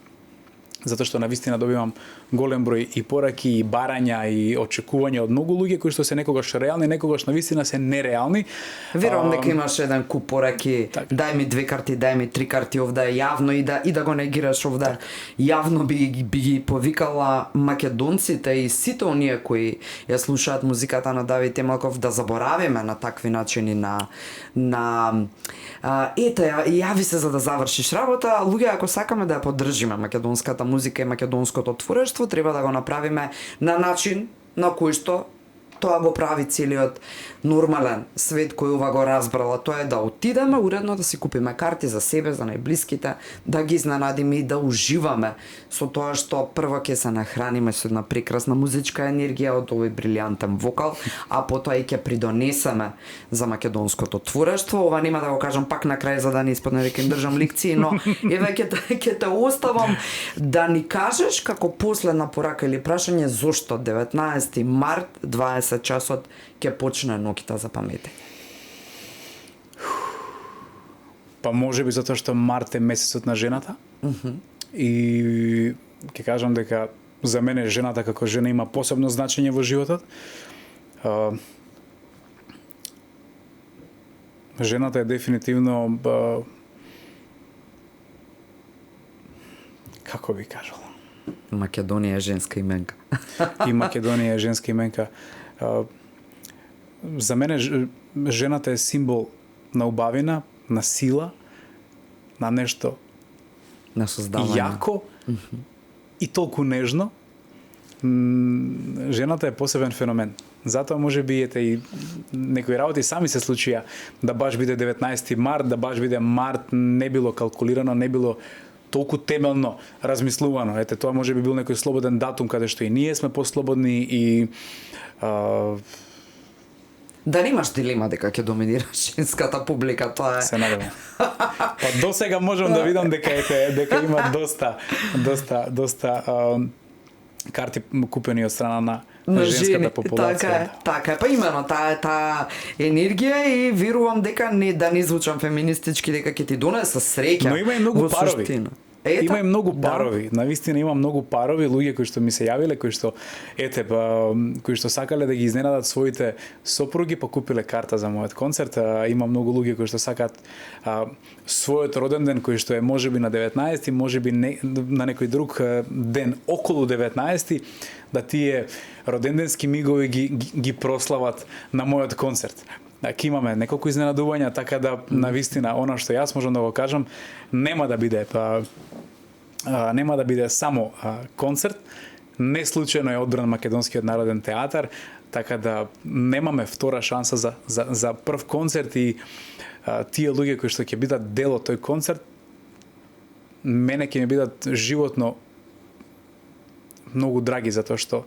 затоа што навистина добивам голем број и пораки, и барања, и очекувања од многу луѓе кои што се некогаш реални, некогаш навистина се нереални. Верувам дека имаш еден куп пораки, дај ми 2 карти, дај ми 3 карти овде, јавно и да го негираш овде. Јавно би ги повикала македонците и сите оние кои ја слушаат музиката на Давид Емелков да заборавиме на такви начини јави се за да завршиш работа. Луѓе, ако сакаме да ја поддржиме македонската музика и македонското творештво, треба да го направиме на начин на кој што тоа го прави целиот нормален свет кој ова го разбрала. Тоа е да отидеме уредно да си купиме карти за себе, за најблиските, да ги изненадиме и да уживаме со тоа што прво ќе се нахраниме со една прекрасна музичка енергија од овој брилјантен вокал, а потоа и ќе придонесеме за македонското творештво. Ова нема да го кажам пак на крај за да не испадне дека им држам лекции, но еве ќе те оставам да ни кажеш како последна порака или прашање зошто 19 март 20 часот ќе почне ноќта за паметење. Па можеби затоа што март е месецот на жената. И ќе кажам дека за мене жената како жена има посебно значење во животот. Жената е дефинитивно како би кажал, Македонија е женска именка. И Македонија е женска именка. За мене жената е символ на убавина, на сила, на нешто на создавање. Јако и толку нежно. Жената е посебен феномен. Затоа може би ете и некои работи сами се случија да баш биде 19 март, да баш биде март, не било калкулирано, не било толку темелно размислувано. Ете, тоа може би бил некој слободен датум каде што и ние сме послободни и да немаш дилема дека ќе доминира женската публика, тоа е. Се надевам. Па до сега можам да видам дека има доста карти купени од страна на женската популација. Така е. Па имено таа енергија и верувам дека да не звучам феминистички, дека ќе ти донесе среќа. Но има и многу парови. Суштина. Има и многу парови. Да. Навистина има многу парови луѓе кои што ми се јавиле, кои што сакале да ги изненадат своите сопруги, па купиле карта за мојот концерт. Има многу луѓе кои што сакаат својот роден ден, кој што е можеби на 19, можеби на некој друг ден околу 19, да тие роденденски мигови ги прослават на мојот концерт. Ќе имаме неколку изненадувања, така да навистина она што јас можам да го кажам, нема да биде само концерт. Не случајно е одбран Македонскиот народен театар, така да немаме втора шанса за прв концерт и тие луѓе кои што ќе бидат дел од тој концерт, мене ќе ми бидат животно многу драги, затоа што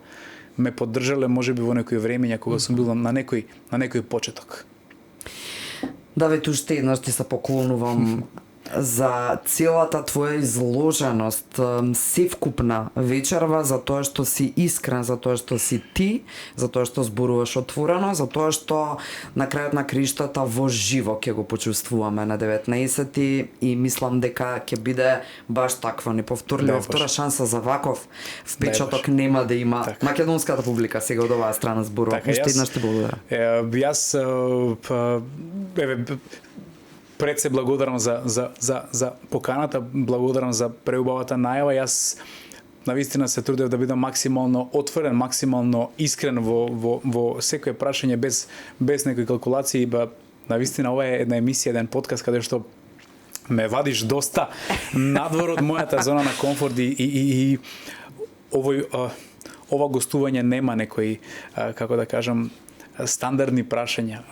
ме поддржале можеби во некои времења кога сум бил на некој почеток. Давид, уште еднаш ти се поклонувам за целата твоја изложеност, севкупна вечерва, за тоа што си искрен, за тоа што си ти, за тоа што зборуваш отворено, за тоа што на крајот на криштата во живо ќе го почувствуваме на 19 и мислам дека ќе биде баш таква неповторлива втора шанса за ваков впечаток нема да има так. Македонската публика сега од оваа страна зборува. Уште еднаш ти благодарам. Јас пред се благодарам за поканата, благодарам за преубавата најава. Јас навистина се трудев да бидам максимално отворен, максимално искрен во секое прашање без некои калкулации. Навистина ова е една емисија, еден подкаст каде што ме вадиш доста надвор од мојата зона на комфорт и ова гостување нема некои, како да кажам, стандардни прашања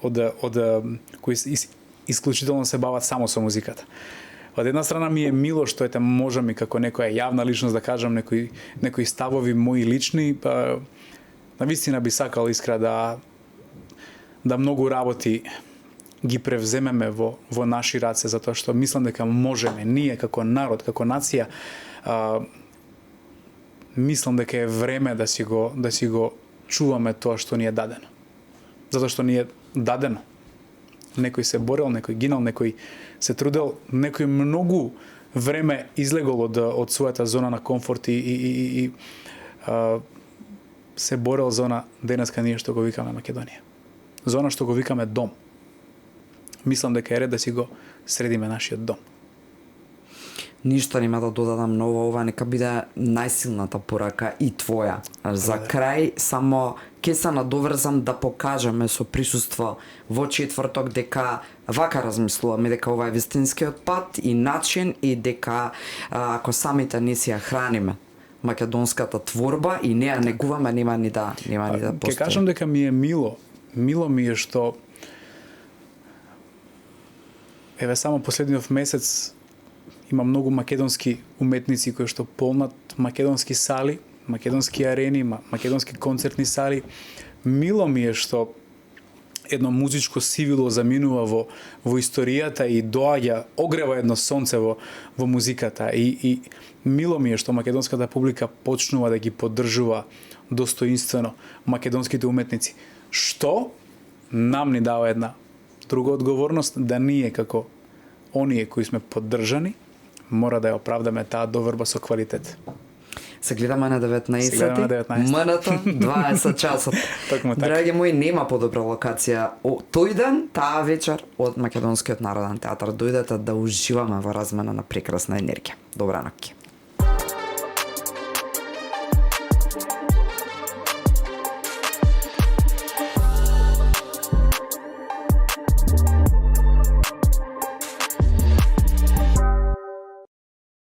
од кои исклучително се бават само со музиката. Од една страна ми е мило што можам и како некоја јавна личност да кажам некои ставови мои лични, навистина би сакал искра да многу работи ги превземеме во наши раце, затоа што мислам дека можеме, ние како народ, како нација, мислам дека е време да си го чуваме тоа што ни е дадено. Затоа што ни е дадено. Некој се борел, некој гинал, некој се трудел, некој многу време излегол од својата зона на комфорт и се борел за денеска ние што го викаме Македонија. Зона што го викаме дом. Мислам дека е ред да си го средиме нашиот дом. Ништо нема да додадам ново, ова нека биде најсилната порака и твоја. За крај само ќе се надоврзам да покажеме со присуство во четврток дека вака размислуваме, дека ова е вистинскиот пат и начин и дека ако самите не си ја храниме македонската творба и не ја негуваме, нема ни да постои. Ќе кажам дека ми е мило ми е што еве само последниот месец има многу македонски уметници кои што полнат македонски сали, македонски арени, македонски концертни сали. Мило ми е што едно музичко сивило заминува во историјата и доаѓа, огрева едно сонце во музиката и мило ми е што македонската публика почнува да ги поддржува достоинствено македонските уметници. Што нам ни дава една друга одговорност, да ние како оние кои сме поддржани мора да ја оправдаме таа доверба со квалитет. Се гледаме на 19. Мната 20 часот. Драги мои, нема подобра локација тој ден, таа вечер од Македонскиот народен театар. Дојдете да уживаме во размена на прекрасна енергија. Добра ноќ.